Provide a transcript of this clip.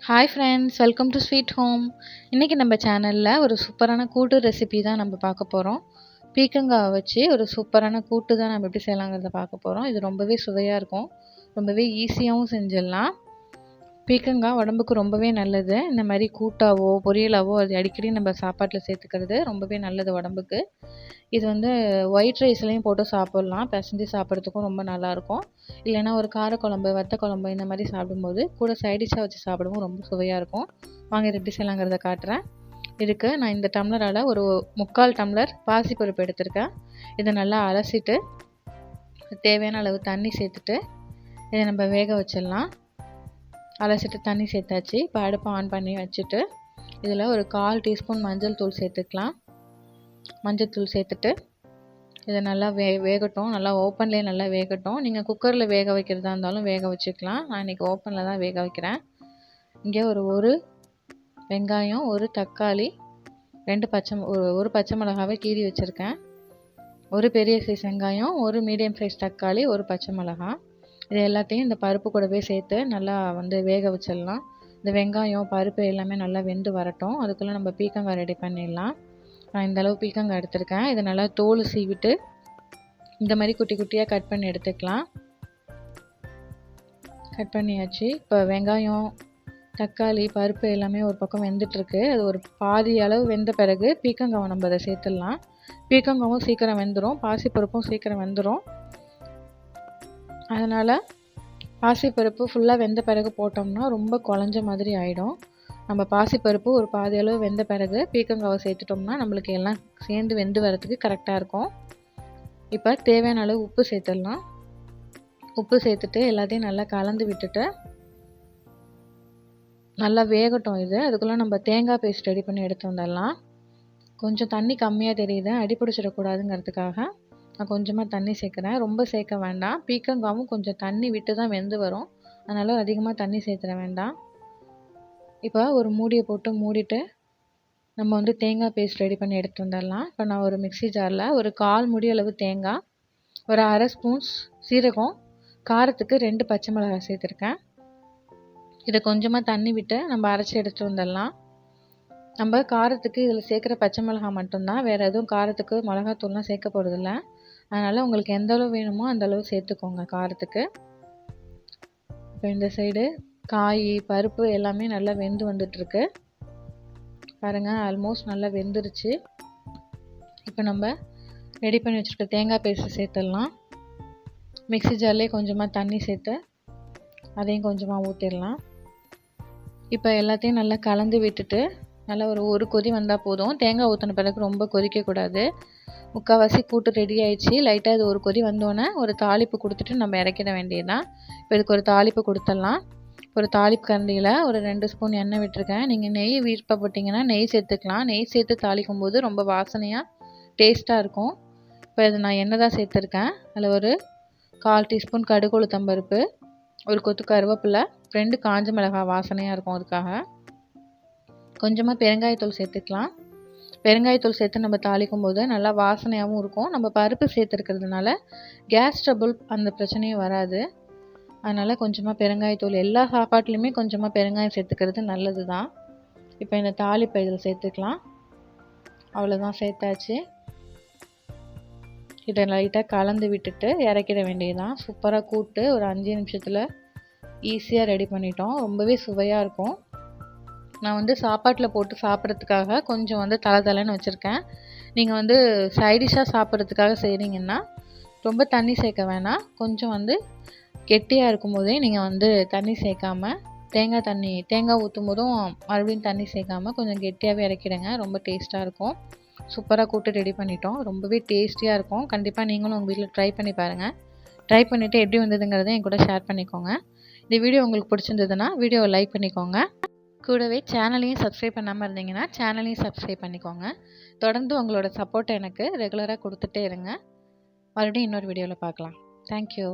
Hi friends, welcome to sweet home. இன்றைக்கி நம்ம சேனலில் ஒரு சூப்பரான கூட்டு ரெசிபி தான் நம்ம பார்க்க போகிறோம். பீக்கங்காய் வச்சு ஒரு சூப்பரான கூட்டு தான் நம்ம எப்படி செய்யலாங்கிறத பார்க்க போகிறோம். இது ரொம்பவே சுவையாக இருக்கும், ரொம்பவே ஈஸியாகவும் செஞ்சிடலாம். பீக்கங்காய் உடம்புக்கு ரொம்பவே நல்லது. இந்த மாதிரி கூட்டாவோ பொரியலாவோ அது அடிக்கடி நம்ம சாப்பாட்டில் சேர்த்துக்கிறது ரொம்பவே நல்லது உடம்புக்கு. இது ஒயிட் ரைஸ்லேயும் போட்டு சாப்பிட்லாம், பிசைஞ்சு சாப்பிட்றதுக்கும் ரொம்ப நல்லாயிருக்கும். இல்லைன்னா ஒரு காரக்குழம்பு, வத்த குழம்பு இந்த மாதிரி சாப்பிடும்போது கூட சைடிஷாக வச்சு சாப்பிடவும் ரொம்ப சுவையாக இருக்கும். வாங்க எப்படி செய்யலாங்கிறத காட்டுறேன். இதுக்கு நான் இந்த டம்ளரால் ஒரு 3/4 டம்ளர் பாசிப்பருப்பு எடுத்திருக்கேன். இதை நல்லா அலசிட்டு தேவையான அளவு தண்ணி சேர்த்துட்டு இதை நம்ம வேக வச்சிடலாம். அலசிட்டு தண்ணி சேர்த்தாச்சு. இப்போ அடுப்பை ஆன் பண்ணி வச்சுட்டு இதில் ஒரு 1/4 டீஸ்பூன் மஞ்சள் தூள் சேர்த்துக்கலாம். மஞ்சள் தூள் சேர்த்துட்டு இதை நல்லா வேகட்டும். நல்லா ஓப்பன்லேயே நல்லா வேகட்டும். நீங்கள் குக்கரில் வேக வைக்கிறதா இருந்தாலும் வேக வச்சுக்கலாம். நான் இன்றைக்கி ஓப்பனில் தான் வேக வைக்கிறேன். இங்கே ஒரு வெங்காயம், ஒரு தக்காளி, ஒரு பச்சை மிளகாவை கீறி வச்சுருக்கேன். ஒரு பெரிய சைஸ் வெங்காயம், ஒரு மீடியம் சைஸ் தக்காளி, ஒரு பச்சை மிளகா, இது எல்லாத்தையும் இந்த பருப்பு கூடவே சேர்த்து நல்லா வேக வச்சிடலாம். இந்த வெங்காயம் பருப்பு எல்லாமே நல்லா வெந்து வரட்டும். அதுக்குள்ளே நம்ம பீக்கங்காய் ரெடி பண்ணிடலாம். நான் இந்தளவு பீக்கங்காய் எடுத்திருக்கேன். இதை நல்லா தோல் சீவிட்டு இந்த மாதிரி குட்டி குட்டியாக கட் பண்ணி எடுத்துக்கலாம். கட் பண்ணியாச்சு. இப்போ வெங்காயம், தக்காளி, பருப்பு எல்லாமே ஒரு பக்கம் வெந்துட்டுருக்கு. அது ஒரு பாதி அளவு வெந்த பிறகு பீக்கங்காவை நம்ம அதை சேர்த்துடலாம். பீக்கங்காவும் சீக்கிரம் வெந்துடும், பாசிப்பருப்பும் சீக்கிரம் வெந்துடும். அதனால் பாசிப்பருப்பு ஃபுல்லாக வெந்த பிறகு போட்டோம்னா ரொம்ப குழஞ்ச மாதிரி ஆகிடும். நம்ம பாசிப்பருப்பு ஒரு பாதி அளவு வெந்த பிறகு பீக்கங்காவை சேர்த்துட்டோம்னா நம்மளுக்கு எல்லாம் சேர்ந்து வெந்து வரதுக்கு கரெக்டாக இருக்கும். இப்போ தேவையான அளவு உப்பு சேர்த்துடலாம். உப்பு சேர்த்துட்டு எல்லாத்தையும் நல்லா கலந்து விட்டுட்டு நல்லா வேகட்டும். அதுக்குள்ளே நம்ம தேங்காய் பேஸ்ட் ரெடி பண்ணி எடுத்து வந்துடலாம். கொஞ்சம் தண்ணி கம்மியாக தெரியுது, அடி பிடிச்சிடக்கூடாதுங்கிறதுக்காக நான் கொஞ்சமாக தண்ணி சேர்க்குறேன். ரொம்ப சேர்க்க வேண்டாம். பீக்கங்காவும் கொஞ்சம் தண்ணி விட்டு தான் வெந்து வரும், அதனால் அதிகமாக தண்ணி சேர்த்துட வேண்டாம். இப்போ ஒரு மூடியை போட்டு மூடிட்டு நம்ம தேங்காய் பேஸ்ட் ரெடி பண்ணி எடுத்து வந்துடலாம். இப்போ நான் ஒரு மிக்ஸி ஜாரில் ஒரு 1/4 மூடி அளவு தேங்காய், ஒரு 1/2 ஸ்பூன் சீரகம், காரத்துக்கு 2 பச்சை மிளகாய் சேர்த்துருக்கேன். இதை கொஞ்சமாக தண்ணி விட்டு நம்ம அரைச்சி எடுத்துகிட்டு வந்துடலாம். நம்ம காரத்துக்கு இதில் சேர்க்குற பச்சை மிளகாய் மட்டும்தான், வேறு எதுவும் காரத்துக்கு மிளகாத்தூள்லாம் சேர்க்க போகிறதில்ல. அதனால் உங்களுக்கு எந்த அளவு வேணுமோ அந்த அளவு சேர்த்துக்கோங்க காரத்துக்கு. இப்போ இந்த சைடு காய், பருப்பு எல்லாமே நல்லா வெந்து வந்துட்டுருக்கு. பாருங்கள், ஆல்மோஸ்ட் நல்லா வெந்துருச்சு. இப்போ நம்ம ரெடி பண்ணி வச்சுருக்க தேங்காய் பேஸ்ட்டு சேர்த்துடலாம். மிக்ஸி ஜார்லேயே கொஞ்சமாக தண்ணி சேர்த்து அதையும் கொஞ்சமாக ஊற்றிடலாம். இப்போ எல்லாத்தையும் நல்லா கலந்து விட்டுட்டு நல்லா ஒரு கொதி வந்தால் போதும். தேங்காய் ஊற்றின பிறகு ரொம்ப கொதிக்கக்கூடாது. முக்கால்வாசி கூட்டு ரெடி ஆயிடுச்சு. லைட்டாக இது ஒரு கொதி வந்தோடனே ஒரு தாளிப்பு கொடுத்துட்டு நம்ம இறக்கிட வேண்டியதுதான். இப்போ இதுக்கு ஒரு தாளிப்பு கொடுத்துடலாம். ஒரு தாளிப்பு கரண்டியில் ஒரு 2 ஸ்பூன் எண்ணெய் விட்டுருக்கேன். நீங்கள் நெய் விருப்பப்பட்டீங்கன்னா நெய் சேர்த்துக்கலாம். நெய் சேர்த்து தாளிக்கும் போது ரொம்ப வாசனையாக டேஸ்ட்டாக இருக்கும். இப்போ இது நான் எண்ணெய் தான் சேர்த்துருக்கேன். அதில் ஒரு 1/4 டீஸ்பூன் கடுகு உளுத்தம்பருப்பு, ஒரு கொத்து கருவேப்பிலை, 2 காஞ்ச மிளகாய் வாசனையாக இருக்கும், அதுக்காக கொஞ்சமாக பெருங்காயத்தூள் சேர்த்துக்கலாம். பெருங்காயத்தூள் சேர்த்து நம்ம தாளிக்கும் போது நல்லா வாசனையாகவும் இருக்கும். நம்ம பருப்பு சேர்த்துருக்கிறதுனால கேஸ் ட்ரபிள் அந்த பிரச்சனையும் வராது. அதனால் கொஞ்சமாக பெருங்காயத்தூள் எல்லா சாப்பாட்லேயுமே கொஞ்சமாக பெருங்காயம் சேர்த்துக்கிறது நல்லது தான். இப்போ இந்த தாளிப்பை இதில் சேர்த்துக்கலாம். அவ்வளோதான், சேர்த்தாச்சு. இதை லைட்டாக கலந்து விட்டுட்டு இறக்கிட வேண்டியதுதான். சூப்பராக கூட்டு ஒரு 5 நிமிஷத்தில் ஈஸியாக ரெடி பண்ணிட்டோம். ரொம்பவே சுவையாக இருக்கும். நான் சாப்பாட்டில் போட்டு சாப்பிட்றதுக்காக கொஞ்சம் தலை வச்சுருக்கேன். நீங்கள் சைடிஷாக சாப்பிட்றதுக்காக செய்கிறீங்கன்னா ரொம்ப தண்ணி சேர்க்க வேணாம். கொஞ்சம் கெட்டியாக இருக்கும் போதே நீங்கள் தண்ணி சேர்க்காம தேங்காய் ஊற்றும் போதும் மறுபடியும் தண்ணி சேர்க்காம கொஞ்சம் கெட்டியாகவே இறக்கிடுங்க. ரொம்ப டேஸ்ட்டாக இருக்கும். சூப்பராக கூட்டு ரெடி பண்ணிட்டோம். ரொம்பவே டேஸ்டியாக இருக்கும். கண்டிப்பாக நீங்களும் உங்கள் வீட்டில் ட்ரை பண்ணி பாருங்கள். ட்ரை பண்ணிவிட்டு எப்படி வந்ததுங்கிறத என் கூட ஷேர் பண்ணிக்கோங்க. இந்த வீடியோ உங்களுக்கு பிடிச்சிருந்ததுன்னா வீடியோவை லைக் பண்ணிக்கோங்க. கூடவே சேனலையும் சப்ஸ்கிரைப் பண்ணாமல் இருந்தீங்கன்னா சேனலையும் சப்ஸ்கிரைப் பண்ணிக்கோங்க. தொடர்ந்து உங்களோட சப்போர்ட்டை எனக்கு ரெகுலராக கொடுத்துட்டே இருங்க. மறுபடியும் இன்னொரு வீடியோவில் பார்க்கலாம். தேங்க்யூ.